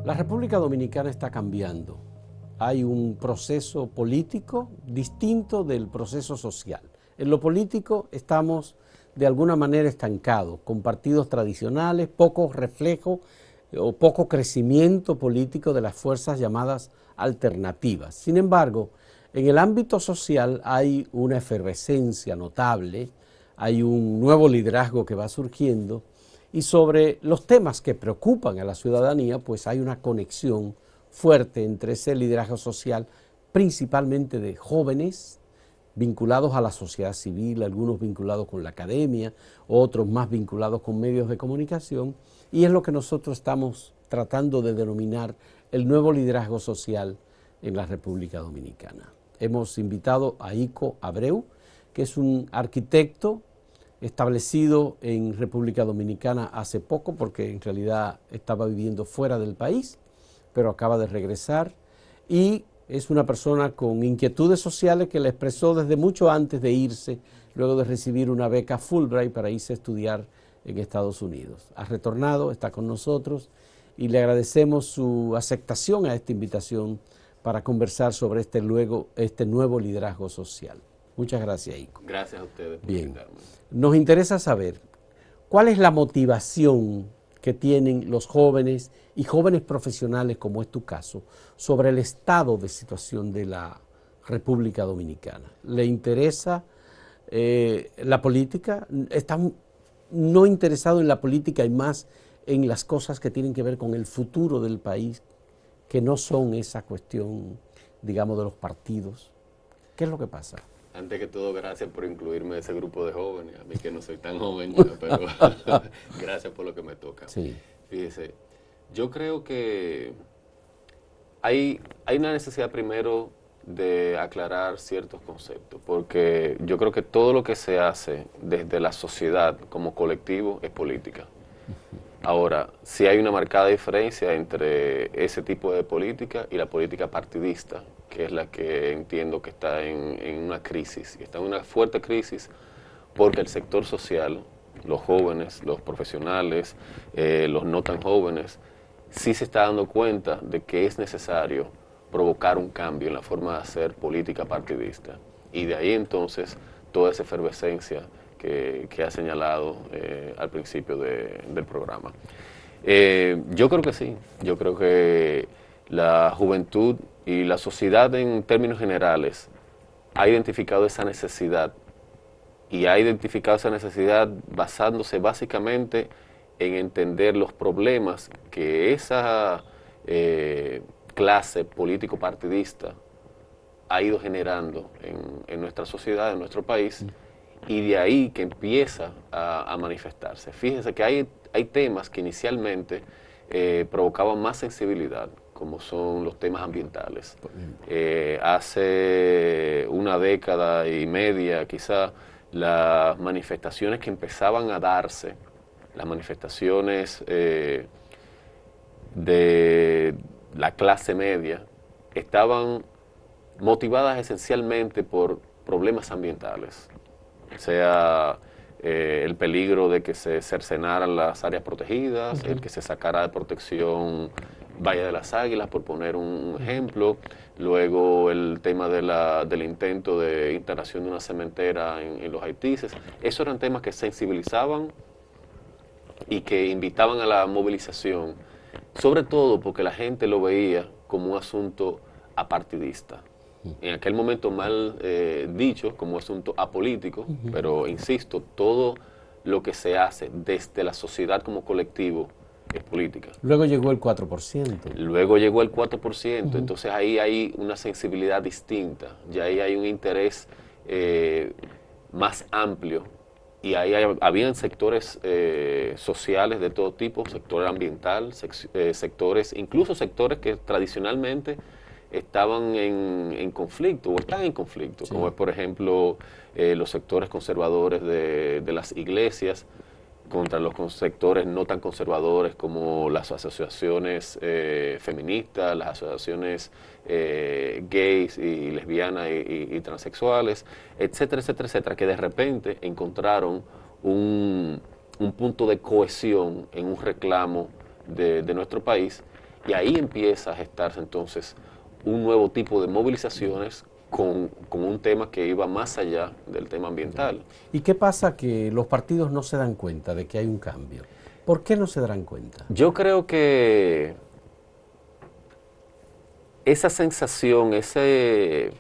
La República Dominicana está cambiando. Hay un proceso político distinto del proceso social. En lo político estamos de alguna manera estancados, con partidos tradicionales, poco reflejo o poco crecimiento político de las fuerzas llamadas alternativas. Sin embargo, en el ámbito social hay una efervescencia notable, hay un nuevo liderazgo que va surgiendo y sobre los temas que preocupan a la ciudadanía, pues hay una conexión fuerte entre ese liderazgo social, principalmente de jóvenes vinculados a la sociedad civil, algunos vinculados con la academia, otros más vinculados con medios de comunicación, y es lo que nosotros estamos tratando de denominar el nuevo liderazgo social en la República Dominicana. Hemos invitado a Ico Abreu, que es un arquitecto establecido en República Dominicana hace poco, porque en realidad estaba viviendo fuera del país, pero acaba de regresar, y es una persona con inquietudes sociales que le expresó desde mucho antes de irse, luego de recibir una beca Fulbright para irse a estudiar en Estados Unidos. Ha retornado, está con nosotros y le agradecemos su aceptación a esta invitación para conversar sobre este nuevo liderazgo social. Muchas gracias, Ico. Gracias a ustedes por Bien. invitarme. Nos interesa saber cuál es la motivación que tienen los jóvenes y jóvenes profesionales, como es tu caso, sobre el estado de situación de la República Dominicana. ¿Le interesa la política? ¿Están no interesados en la política y más en las cosas que tienen que ver con el futuro del país, que no son esa cuestión, digamos, de los partidos? ¿Qué es lo que pasa? Antes que todo, gracias por incluirme en ese grupo de jóvenes. A mí que no soy tan joven, pero gracias por lo que me toca. Sí. Fíjese, yo creo que hay una necesidad primero de aclarar ciertos conceptos, porque yo creo que todo lo que se hace desde la sociedad como colectivo es política. Ahora, sí hay una marcada diferencia entre ese tipo de política y la política partidista, que es la que entiendo que está en una crisis, y está en una fuerte crisis porque el sector social, los jóvenes, los profesionales, los no tan jóvenes, sí se está dando cuenta de que es necesario provocar un cambio en la forma de hacer política partidista. Y de ahí entonces toda esa efervescencia que ha señalado al principio del programa. Yo creo que sí, yo creo que la juventud y la sociedad en términos generales ha identificado esa necesidad, y ha identificado esa necesidad basándose básicamente en entender los problemas que esa clase político-partidista ha ido generando en nuestra sociedad, en nuestro país, y de ahí que empieza a manifestarse. Fíjense que hay temas que inicialmente provocaban más sensibilidad, como son los temas ambientales. Hace una década y media quizá, las manifestaciones que empezaban a darse, las manifestaciones de la clase media, estaban motivadas esencialmente por problemas ambientales, sea el peligro de que se cercenaran las áreas protegidas, el que se sacara de protección Valle de las Águilas, por poner un ejemplo, luego el tema del intento de instalación de una cementera en los Haitises. Esos eran temas que sensibilizaban y que invitaban a la movilización, sobre todo porque la gente lo veía como un asunto apartidista. En aquel momento mal dicho, como asunto apolítico, pero insisto, todo lo que se hace desde la sociedad como colectivo es política. Luego llegó el 4%. Luego llegó el 4%, entonces ahí hay una sensibilidad distinta, ya ahí hay un interés más amplio, y ahí habían sectores sociales de todo tipo, sector ambiental, sectores, incluso sectores que tradicionalmente estaban en conflicto o están en conflicto, como es por ejemplo los sectores conservadores de las iglesias contra los sectores no tan conservadores como las asociaciones feministas, las asociaciones gays y lesbianas y transexuales, etcétera, etcétera, etcétera, que de repente encontraron un punto de cohesión en un reclamo de nuestro país, Y ahí empieza a gestarse entonces un nuevo tipo de movilizaciones con un tema que iba más allá del tema ambiental. ¿Y qué pasa que los partidos no se dan cuenta de que hay un cambio? ¿Por qué no se darán cuenta? Yo creo que esa sensación, ese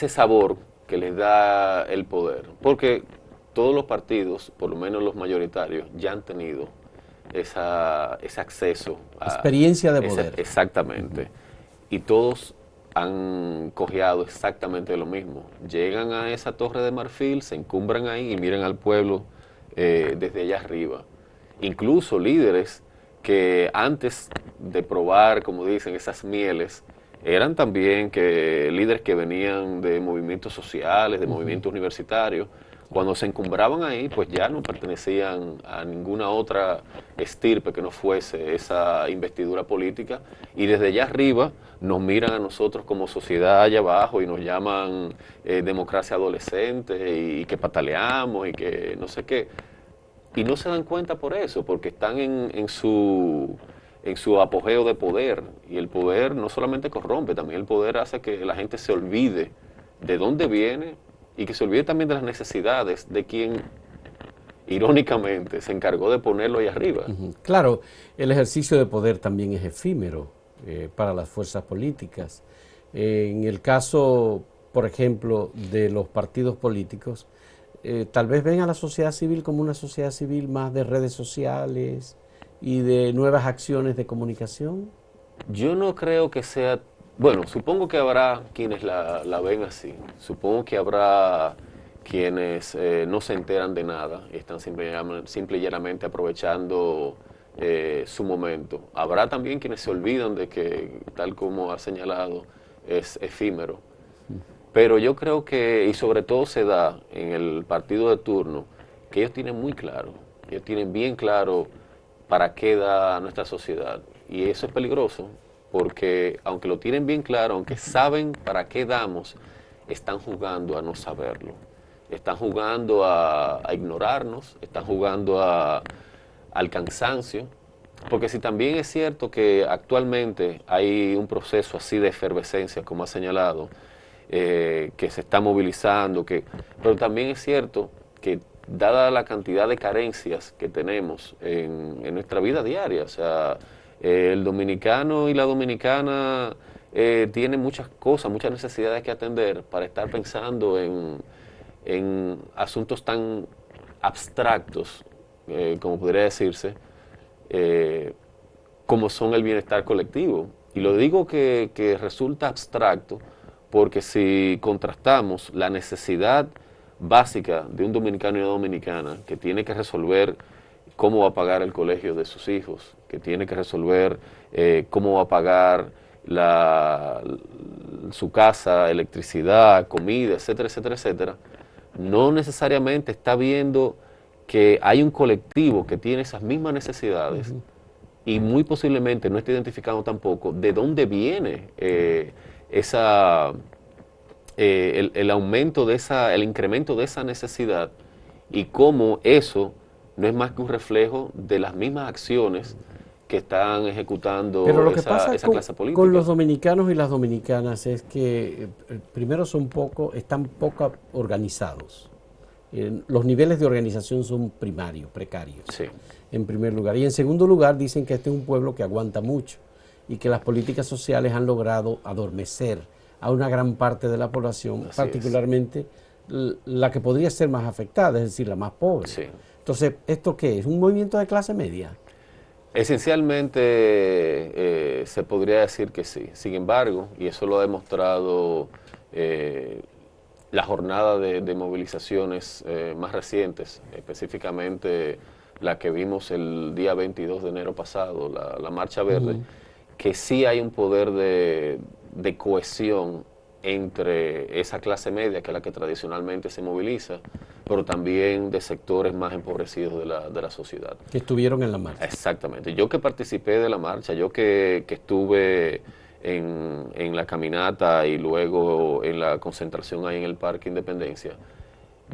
sabor que les da el poder, porque todos los partidos, por lo menos los mayoritarios, ya han tenido ese acceso a... Experiencia de poder. Exactamente. Y todos han cojeado exactamente lo mismo. Llegan a esa torre de marfil, se encumbran ahí y miran al pueblo desde allá arriba. Incluso líderes que antes de probar, como dicen, esas mieles, eran también líderes que venían de movimientos sociales, de movimientos universitarios. Cuando se encumbraban ahí, pues ya no pertenecían a ninguna otra estirpe que no fuese esa investidura política. Y desde allá arriba nos miran a nosotros como sociedad allá abajo y nos llaman democracia adolescente y que pataleamos y que no sé qué. Y no se dan cuenta por eso, porque están en su apogeo de poder. Y el poder no solamente corrompe, también el poder hace que la gente se olvide de dónde viene y que se olvide también de las necesidades de quien, irónicamente, se encargó de ponerlo ahí arriba. Claro, el ejercicio de poder también es efímero para las fuerzas políticas. En el caso, por ejemplo, de los partidos políticos, tal vez ven a la sociedad civil como una sociedad civil más de redes sociales y de nuevas acciones de comunicación. Yo no creo que sea... Bueno, supongo que habrá quienes la ven así. Supongo que habrá quienes no se enteran de nada y están simple y llanamente aprovechando su momento. Habrá también quienes se olvidan de que, tal como ha señalado, es efímero. Pero yo creo que, y sobre todo se da en el partido de turno, que ellos tienen muy claro, ellos tienen bien claro para qué da nuestra sociedad. Y eso es peligroso, porque aunque lo tienen bien claro, aunque saben para qué damos, están jugando a no saberlo. Están jugando a ignorarnos, están jugando al cansancio. Porque si también es cierto que actualmente hay un proceso así de efervescencia, como ha señalado, que se está movilizando, pero también es cierto que dada la cantidad de carencias que tenemos en nuestra vida diaria, o sea, el dominicano y la dominicana tienen muchas cosas, muchas necesidades que atender para estar pensando en asuntos tan abstractos, como podría decirse, como son el bienestar colectivo. Y lo digo que resulta abstracto porque si contrastamos la necesidad básica de un dominicano y una dominicana que tiene que resolver cómo va a pagar el colegio de sus hijos, que tiene que resolver cómo va a pagar su casa, electricidad, comida, etcétera, etcétera, etcétera, no necesariamente está viendo que hay un colectivo que tiene esas mismas necesidades y muy posiblemente no está identificando tampoco de dónde viene el aumento de el incremento de esa necesidad y cómo eso no es más que un reflejo de las mismas acciones que están ejecutando Pero lo que pasa esa clase política. con los dominicanos y las dominicanas es que primero están poco organizados. Los niveles de organización son primarios, precarios, Sí. en primer lugar. Y en segundo lugar dicen que este es un pueblo que aguanta mucho y que las políticas sociales han logrado adormecer a una gran parte de la población, Así particularmente la que podría ser más afectada, es decir, la más pobre. Sí. Entonces, ¿esto qué es? ¿Un movimiento de clase media? Esencialmente se podría decir que sí. Sin embargo, y eso lo ha demostrado la jornada de movilizaciones más recientes, específicamente la que vimos el día 22 de enero pasado, la Marcha Verde, que sí hay un poder de cohesión entre esa clase media, que es la que tradicionalmente se moviliza, pero también de sectores más empobrecidos de la sociedad. Que estuvieron en la marcha. Exactamente. Yo que participé de la marcha, yo que estuve en la caminata y luego en la concentración ahí en el Parque Independencia,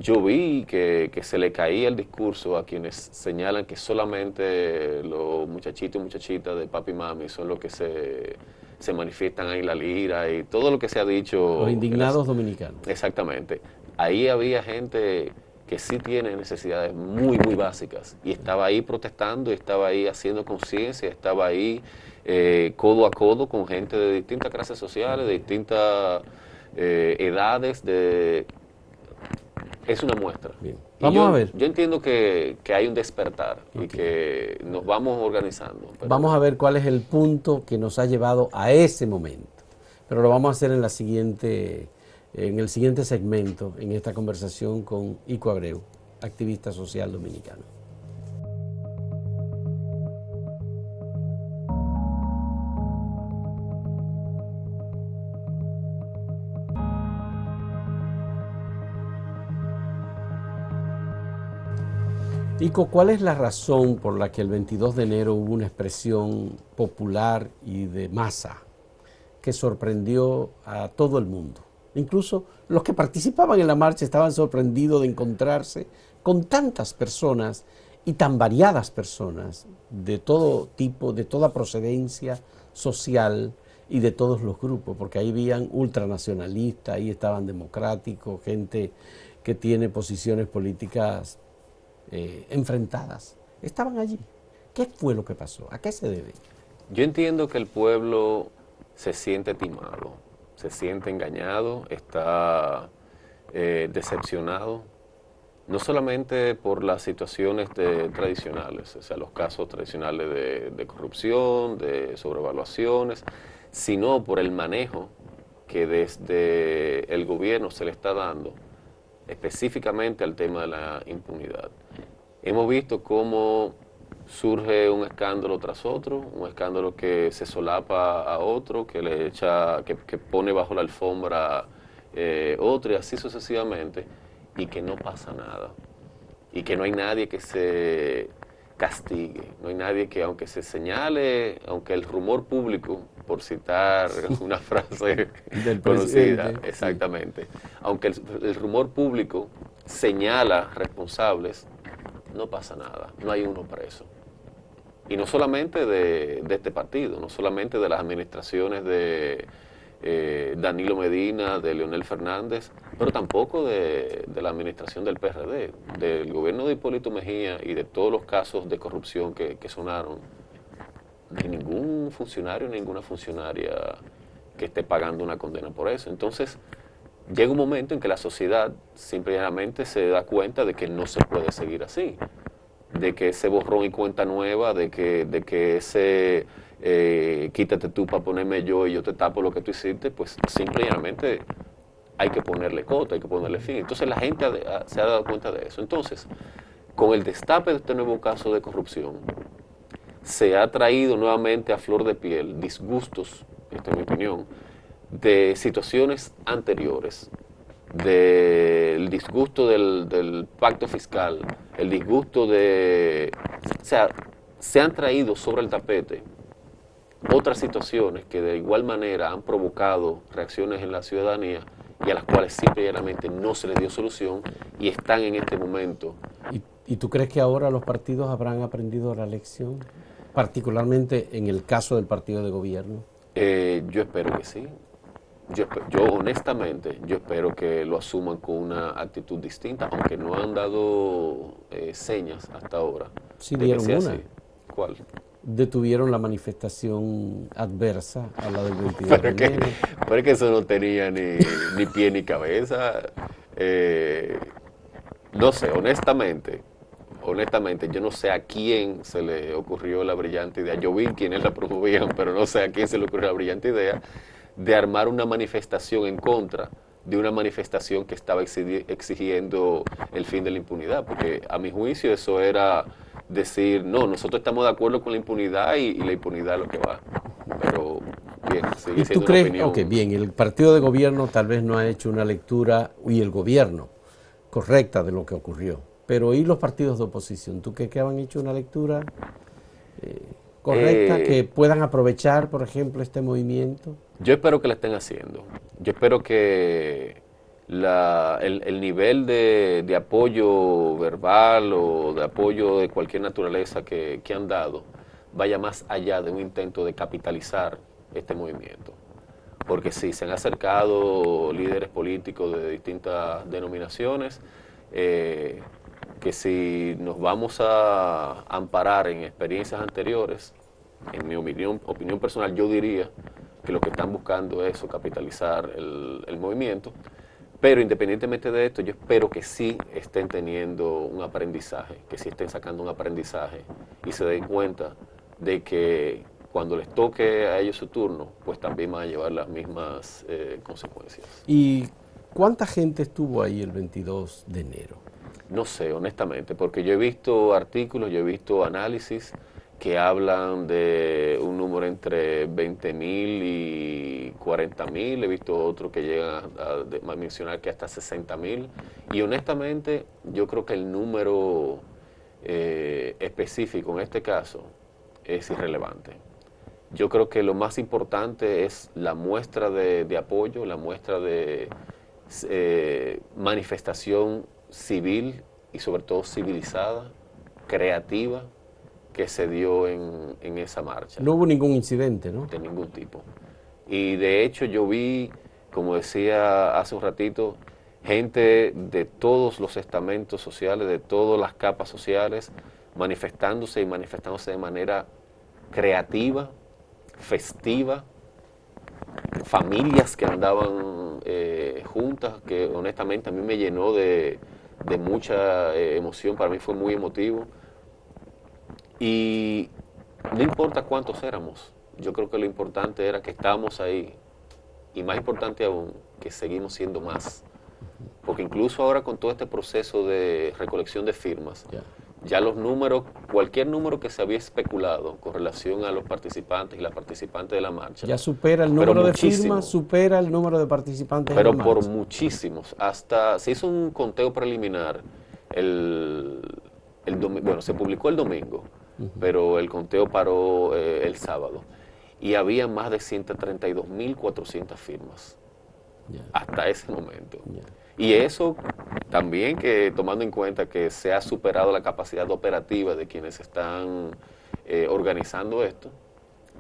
yo vi que se le caía el discurso a quienes señalan que solamente los muchachitos y muchachitas de papi y mami son los que se manifiestan ahí en la lira y todo lo que se ha dicho. Los indignados dominicanos. Exactamente. Ahí había gente que sí tiene necesidades muy, muy básicas y estaba ahí protestando, y estaba ahí haciendo conciencia, estaba ahí codo a codo con gente de distintas clases sociales, de distintas edades, es una muestra. Bien. Y Vamos a ver. Yo entiendo que hay un despertar y Ok. que nos vamos organizando. Vamos a ver cuál es el punto que nos ha llevado a ese momento. Pero lo vamos a hacer en el siguiente segmento, en esta conversación con Ico Abreu, activista social dominicano. Ico, ¿cuál es la razón por la que el 22 de enero hubo una expresión popular y de masa que sorprendió a todo el mundo? Incluso los que participaban en la marcha estaban sorprendidos de encontrarse con tantas personas y tan variadas personas de todo tipo, de toda procedencia social y de todos los grupos, porque ahí habían ultranacionalistas, ahí estaban democráticos, gente que tiene posiciones políticas enfrentadas. Estaban allí. ¿Qué fue lo que pasó? ¿A qué se debe? Yo entiendo que el pueblo se siente timado, se siente engañado, está decepcionado, no solamente por las situaciones tradicionales, o sea, los casos tradicionales de corrupción, de sobrevaluaciones, sino por el manejo que desde el gobierno se le está dando específicamente al tema de la impunidad. Hemos visto cómo surge un escándalo tras otro, un escándalo que se solapa a otro, que le echa, que pone bajo la alfombra otro y así sucesivamente, y que no pasa nada. Y que no hay nadie que se castigue, no hay nadie que, aunque se señale, aunque el rumor público, por citar una frase Del conocida, presidente, exactamente, aunque el rumor público señala responsables, no pasa nada, no hay uno preso. Y no solamente de este partido, no solamente de las administraciones de Danilo Medina, de Leonel Fernández, pero tampoco de la administración del PRD, del gobierno de Hipólito Mejía y de todos los casos de corrupción que sonaron. No hay ningún funcionario, ninguna funcionaria que esté pagando una condena por eso. Entonces, llega un momento en que la sociedad simplemente se da cuenta de que no se puede seguir así, de que ese borrón y cuenta nueva, de que ese quítate tú para ponerme yo y yo te tapo lo que tú hiciste, pues simplemente hay que ponerle coto, hay que ponerle fin. Entonces la gente se ha dado cuenta de eso. Entonces, con el destape de este nuevo caso de corrupción, se ha traído nuevamente a flor de piel disgustos, esta es mi opinión, de situaciones anteriores, del disgusto del pacto fiscal, el disgusto de... O sea, se han traído sobre el tapete otras situaciones que de igual manera han provocado reacciones en la ciudadanía y a las cuales simple y llanamente no se les dio solución y están en este momento. ¿Y tú crees que ahora los partidos habrán aprendido la lección? Particularmente en el caso del partido de gobierno. Yo espero que sí. Yo honestamente, yo espero que lo asuman con una actitud distinta, aunque no han dado señas hasta ahora Sí de que dieron sea una. así. ¿Cuál? Detuvieron la manifestación adversa a la del 22 de enero. Pero es que eso no tenía ni pie ni cabeza. No sé, honestamente, yo no sé a quién se le ocurrió la brillante idea. Yo vi quiénes la promovían, pero no sé a quién se le ocurrió la brillante idea de armar una manifestación en contra de una manifestación que estaba exigiendo el fin de la impunidad, porque a mi juicio eso era decir, no, nosotros estamos de acuerdo con la impunidad y la impunidad es lo que va. Pero bien, sigue ¿Y tú siendo una crees? opinión. Ok, bien, el partido de gobierno tal vez no ha hecho una lectura, y el gobierno, correcta de lo que ocurrió. Pero ¿y los partidos de oposición? ¿Tú crees que han hecho una lectura correcta, que puedan aprovechar, por ejemplo, este movimiento? Yo espero que la estén haciendo. Yo espero que el nivel de apoyo verbal o de apoyo de cualquier naturaleza que han dado vaya más allá de un intento de capitalizar este movimiento. Porque sí, se han acercado líderes políticos de distintas denominaciones, que si nos vamos a amparar en experiencias anteriores, en mi opinión personal, yo diría que lo que están buscando es capitalizar el movimiento, pero independientemente de esto, yo espero que sí estén teniendo un aprendizaje, que sí estén sacando un aprendizaje y se den cuenta de que cuando les toque a ellos su turno, pues también van a llevar las mismas consecuencias. ¿Y cuánta gente estuvo ahí el 22 de enero? No sé, honestamente, porque yo he visto artículos, yo he visto análisis que hablan de un número entre 20.000 y 40.000, he visto otros que llegan a mencionar que hasta 60.000, y honestamente yo creo que el número específico en este caso es irrelevante. Yo creo que lo más importante es la muestra de apoyo, la muestra de manifestación civil y sobre todo civilizada, creativa, que se dio en esa marcha. No hubo ningún incidente, ¿no? De ningún tipo. Y de hecho yo vi, como decía hace un ratito, gente de todos los estamentos sociales, de todas las capas sociales, manifestándose y manifestándose de manera creativa, festiva, familias que andaban juntas, que honestamente a mí me llenó de mucha emoción, para mí fue muy emotivo. Y no importa cuántos éramos, yo creo que lo importante era que estábamos ahí, y más importante aún, que seguimos siendo más. Porque incluso ahora con todo este proceso de recolección de firmas, ya los números, cualquier número que se había especulado con relación a los participantes y las participantes de la marcha, ya supera el número de firmas, supera el número de participantes de la marcha. Pero por muchísimos. Hasta se hizo un conteo preliminar, bueno, se publicó el domingo, pero el conteo paró el sábado, y había más de 132.400 firmas hasta ese momento. Y eso también, que tomando en cuenta que se ha superado la capacidad operativa de quienes están organizando esto,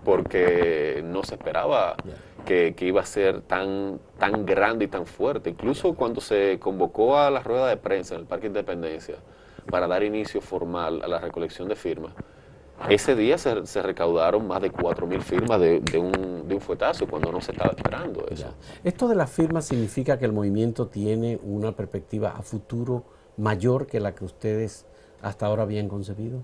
porque no se esperaba que iba a ser tan grande y tan fuerte. Incluso cuando se convocó a la rueda de prensa en el Parque Independencia para dar inicio formal a la recolección de firmas, ese día se recaudaron más de 4.000 firmas de un fuetazo, cuando no se estaba esperando eso. ¿Esto de las firmas significa que el movimiento tiene una perspectiva a futuro mayor que la que ustedes hasta ahora habían concebido?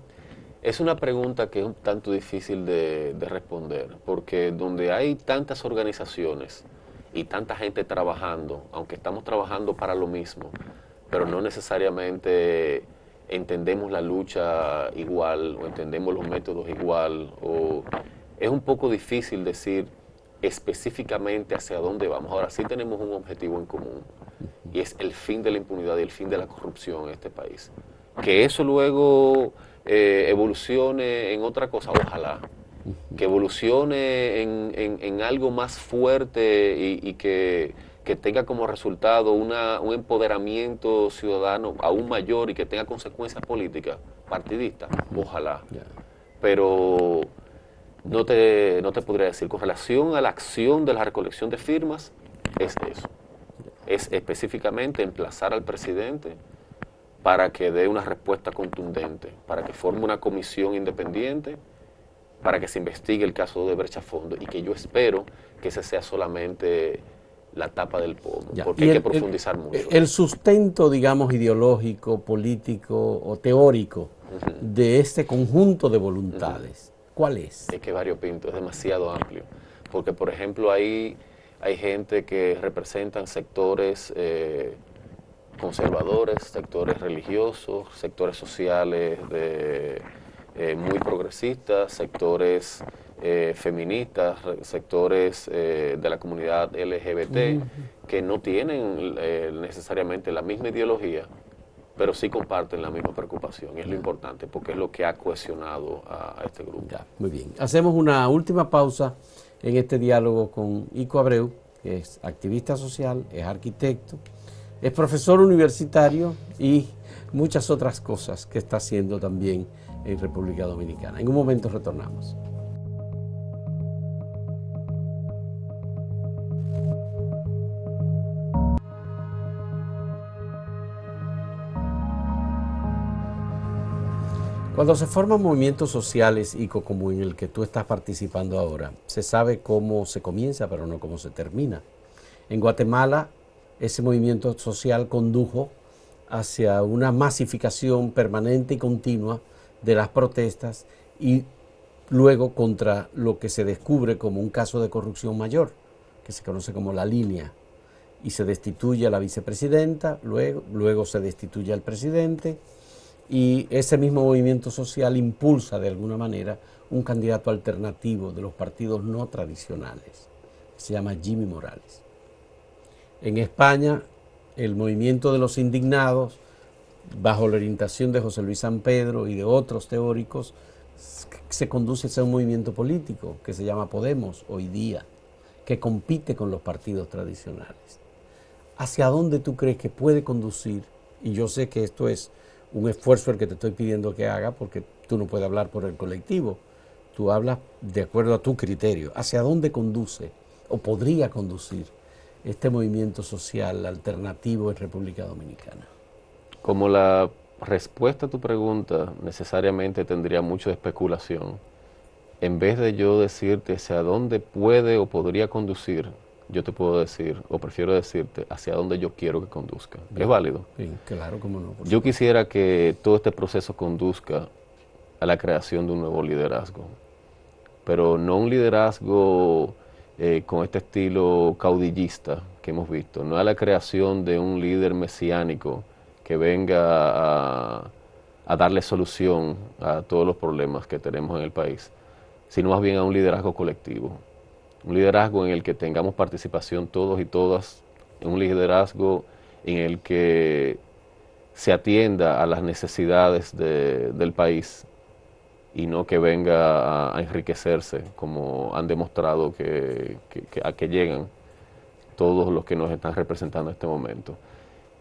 Es una pregunta que es un tanto difícil de responder, porque donde hay tantas organizaciones y tanta gente trabajando, aunque estamos trabajando para lo mismo, pero no necesariamente entendemos la lucha igual o entendemos los métodos igual, o es un poco difícil decir específicamente hacia dónde vamos. Ahora sí tenemos un objetivo en común, y es el fin de la impunidad y el fin de la corrupción en este país. Que eso luego evolucione en otra cosa, ojalá. Que evolucione en algo más fuerte y que tenga como resultado un empoderamiento ciudadano aún mayor y que tenga consecuencias políticas partidistas, ojalá. Pero no te podría decir. Con relación a la acción de la recolección de firmas, es eso. Es específicamente emplazar al presidente para que dé una respuesta contundente, para que forme una comisión independiente, para que se investigue el caso de Odebrecht a fondo, y que yo espero que ese sea solamente la tapa del pomo, porque hay que profundizar mucho. El sustento, digamos, ideológico, político o teórico de este conjunto de voluntades, ¿cuál es? Es que variopinto, es demasiado amplio, porque por ejemplo hay gente que representan sectores conservadores, sectores religiosos, sectores sociales muy progresistas, sectores feministas, sectores de la comunidad LGBT, que no tienen necesariamente la misma ideología, pero sí comparten la misma preocupación, y es lo importante, porque es lo que ha cohesionado a este grupo. Muy bien. Hacemos una última pausa en este diálogo con Ico Abreu, que es activista social, es arquitecto, Es profesor universitario y muchas otras cosas que está haciendo también en República Dominicana. En un momento retornamos. Cuando se forman movimientos sociales, Ico, como en el que tú estás participando ahora, se sabe cómo se comienza, pero no cómo se termina. En Guatemala, ese movimiento social condujo hacia una masificación permanente y continua de las protestas y luego contra lo que se descubre como un caso de corrupción mayor, que se conoce como la línea, y se destituye a la vicepresidenta, luego se destituye al presidente, y ese mismo movimiento social impulsa de alguna manera un candidato alternativo de los partidos no tradicionales, que se llama Jimmy Morales. En España, el movimiento de los indignados, bajo la orientación de José Luis San Pedro y de otros teóricos, se conduce hacia un movimiento político que se llama Podemos hoy día, que compite con los partidos tradicionales. ¿Hacia dónde tú crees que puede conducir? Y yo sé que esto es un esfuerzo el que te estoy pidiendo que haga, porque tú no puedes hablar por el colectivo, tú hablas de acuerdo a tu criterio. ¿Hacia dónde conduce o podría conducir este movimiento social alternativo en República Dominicana? Como la respuesta a tu pregunta necesariamente tendría mucho de especulación, en vez de yo decirte hacia dónde puede o podría conducir, yo te puedo decir, o prefiero decirte, hacia dónde yo quiero que conduzca. ¿Es válido? Sí, claro, cómo no. Yo quisiera que todo este proceso conduzca a la creación de un nuevo liderazgo, pero no un liderazgo con este estilo caudillista que hemos visto, no a la creación de un líder mesiánico que venga a darle solución a todos los problemas que tenemos en el país, sino más bien a un liderazgo colectivo. Un liderazgo en el que tengamos participación todos y todas, un liderazgo en el que se atienda a las necesidades del país y no que venga a enriquecerse, como han demostrado a que llegan todos los que nos están representando en este momento.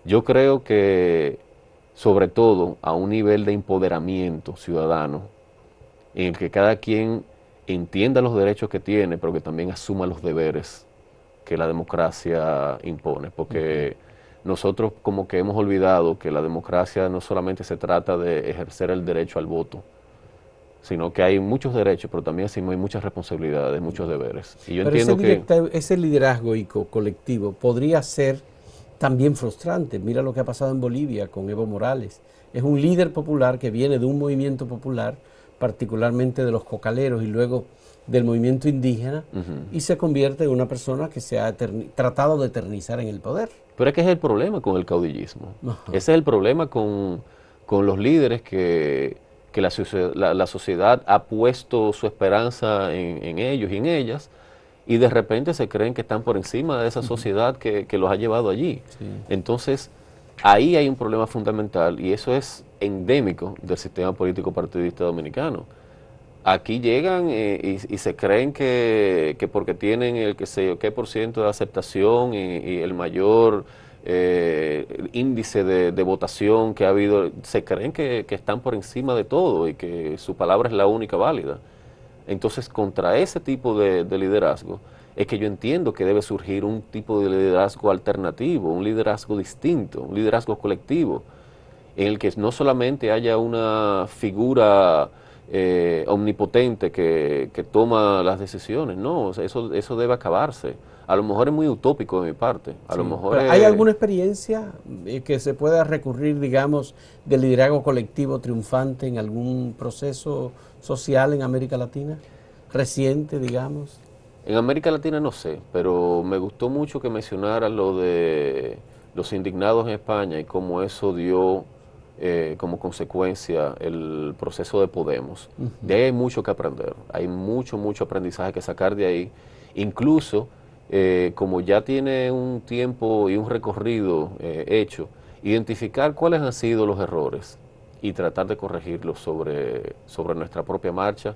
Yo creo que, sobre todo, a un nivel de empoderamiento ciudadano, en el que cada quien entienda los derechos que tiene, pero que también asuma los deberes que la democracia impone, porque nosotros como que hemos olvidado que la democracia no solamente se trata de ejercer el derecho al voto, sino que hay muchos derechos, pero también hay muchas responsabilidades, muchos deberes. Y yo entiendo que ese liderazgo colectivo podría ser también frustrante. Mira lo que ha pasado en Bolivia con Evo Morales. Es un líder popular que viene de un movimiento popular, particularmente de los cocaleros y luego del movimiento indígena, y se convierte en una persona que se ha tratado de eternizar en el poder. Pero es que es el problema con el caudillismo. Ese es el problema con los líderes que la sociedad ha puesto su esperanza en ellos y en ellas, y de repente se creen que están por encima de esa sociedad que los ha llevado allí. Sí. Entonces, ahí hay un problema fundamental, y eso es endémico del sistema político partidista dominicano. Aquí llegan y se creen que porque tienen el que sé yo qué % de aceptación y el mayor índice de votación que ha habido, se creen que están por encima de todo y que su palabra es la única válida. Entonces, contra ese tipo de liderazgo es que yo entiendo que debe surgir un tipo de liderazgo alternativo, un liderazgo distinto, un liderazgo colectivo, en el que no solamente haya una figura omnipotente que toma las decisiones, no, o sea, eso debe acabarse. A lo mejor es muy utópico de mi parte. A lo mejor ¿hay alguna experiencia que se pueda recurrir, digamos, del liderazgo colectivo triunfante en algún proceso social en América Latina? Reciente, digamos. En América Latina no sé, pero me gustó mucho que mencionara lo de los indignados en España y cómo eso dio como consecuencia el proceso de Podemos. De ahí hay mucho que aprender, hay mucho aprendizaje que sacar de ahí. Incluso, como ya tiene un tiempo y un recorrido hecho, identificar cuáles han sido los errores y tratar de corregirlos sobre nuestra propia marcha,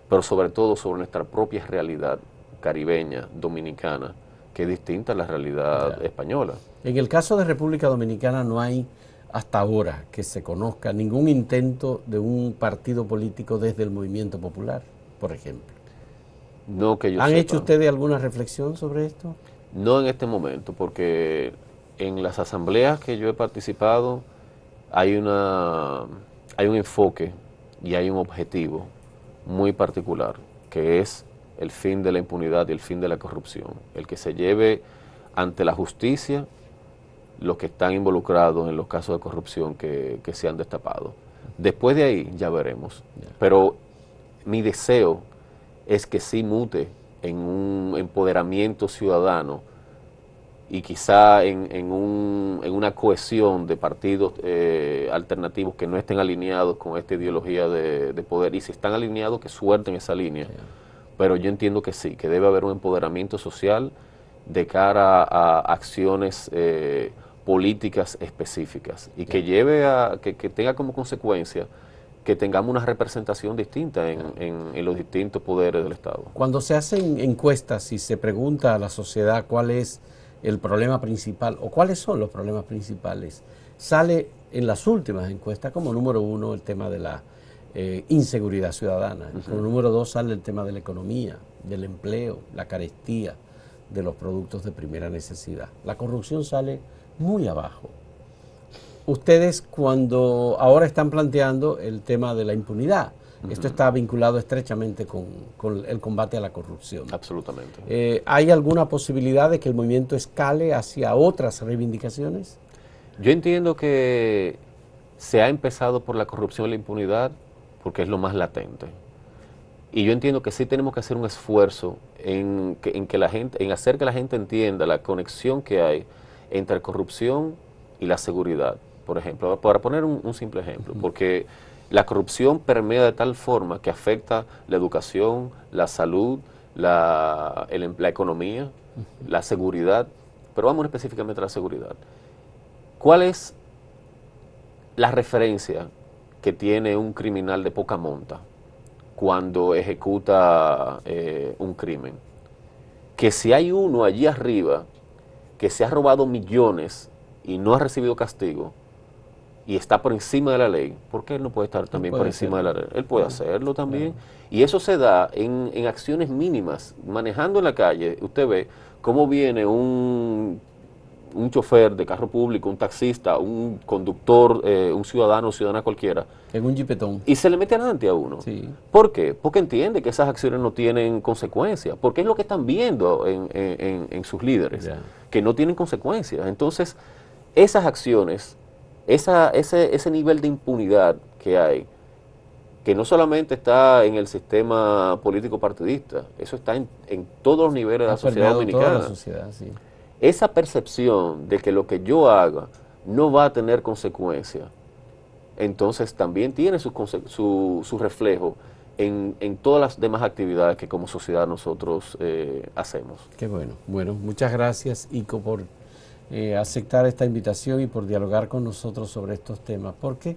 pero sobre todo sobre nuestra propia realidad caribeña, dominicana, que es distinta a la realidad española. En el caso de República Dominicana no hay, hasta ahora, que se conozca ningún intento de un partido político desde el movimiento popular, por ejemplo. No que yo ¿Han sepa. hecho ustedes alguna reflexión sobre esto? No en este momento, porque en las asambleas que yo he participado hay un enfoque y hay un objetivo muy particular, que es el fin de la impunidad y el fin de la corrupción. El que se lleve ante la justicia los que están involucrados en los casos de corrupción que se han destapado. Después de ahí ya veremos. Pero mi deseo es que sí mute en un empoderamiento ciudadano y quizá en una cohesión de partidos alternativos que no estén alineados con esta ideología de poder. Y si están alineados, que suelten esa línea. Pero yo entiendo que sí, que debe haber un empoderamiento social de cara a acciones políticas específicas y que lleve a que tenga como consecuencia que tengamos una representación distinta en los distintos poderes del Estado. Cuando se hacen encuestas y se pregunta a la sociedad cuál es el problema principal o cuáles son los problemas principales, sale en las últimas encuestas como número 1 el tema de la inseguridad ciudadana, como número 2 sale el tema de la economía, del empleo, la carestía de los productos de primera necesidad. La corrupción sale muy abajo. Ustedes cuando ahora están planteando el tema de la impunidad, esto está vinculado estrechamente con el combate a la corrupción. Absolutamente. ¿Hay alguna posibilidad de que el movimiento escale hacia otras reivindicaciones? Yo entiendo que se ha empezado por la corrupción y la impunidad porque es lo más latente. Y yo entiendo que sí tenemos que hacer un esfuerzo en hacer que la gente entienda la conexión que hay entre corrupción y la seguridad. Por ejemplo, para poner un simple ejemplo, porque la corrupción permea de tal forma que afecta la educación, la salud, la economía, la seguridad, pero vamos específicamente a la seguridad. ¿Cuál es la referencia que tiene un criminal de poca monta cuando ejecuta un crimen? Que si hay uno allí arriba que se ha robado millones y no ha recibido castigo y está por encima de la ley, ¿por qué él no puede estar también por encima de la ley? Él puede hacerlo también. Y eso se da en acciones mínimas. Manejando en la calle, usted ve cómo viene un chofer de carro público, un taxista, un conductor, un ciudadano o ciudadana cualquiera. En un jipetón. Y se le mete adelante a uno. Sí. ¿Por qué? Porque entiende que esas acciones no tienen consecuencias. Porque es lo que están viendo en sus líderes, que no tienen consecuencias. Entonces, esas acciones, ese nivel de impunidad que hay, que no solamente está en el sistema político partidista, eso está en todos los niveles de la sociedad dominicana. Toda la sociedad, sí. Esa percepción de que lo que yo haga no va a tener consecuencias, entonces también tiene su reflejo en todas las demás actividades que como sociedad nosotros hacemos. Qué bueno. Bueno, muchas gracias, Ico, por aceptar esta invitación y por dialogar con nosotros sobre estos temas, porque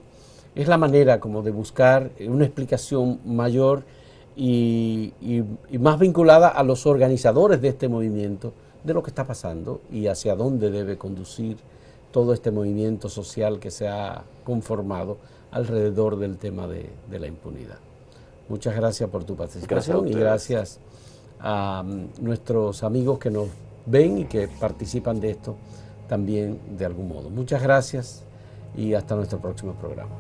es la manera como de buscar una explicación mayor y más vinculada a los organizadores de este movimiento, de lo que está pasando y hacia dónde debe conducir todo este movimiento social que se ha conformado alrededor del tema de la impunidad. Muchas gracias por tu participación y gracias a nuestros amigos que nos ven y que participan de esto también de algún modo. Muchas gracias y hasta nuestro próximo programa.